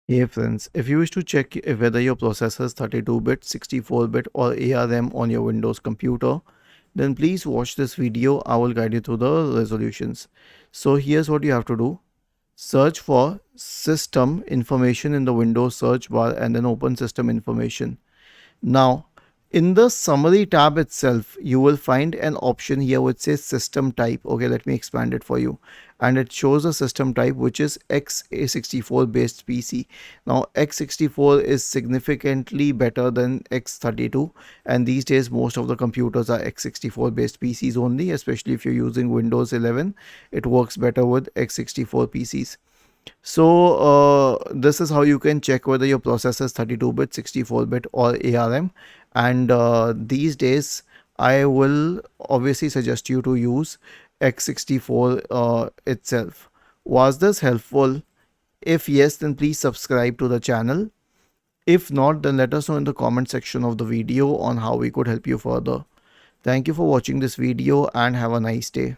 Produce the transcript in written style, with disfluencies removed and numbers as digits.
Hey friends, if you wish to check whether your processor is 32-bit, 64-bit or ARM on your Windows computer, then please watch this video. I will guide you through the resolutions. So here's what you have to do. Search for system information in the Windows search bar and then open system information. Now, in the summary tab itself, you will find an option here which says system type. Okay, let me expand it for you. And it shows a system type which is x64 based PC. Now, x64 is significantly better than x32. And these days, most of the computers are x64 based PCs only, especially if you're using Windows 11. It works better with x64 PCs. So this is how you can check whether your processor is 32-bit, 64-bit or ARM. And these days, I will obviously suggest you to use x64 itself. Was this helpful? If yes, then please subscribe to the channel. If not, then let us know in the comment section of the video on how we could help you further. Thank you for watching this video and have a nice day.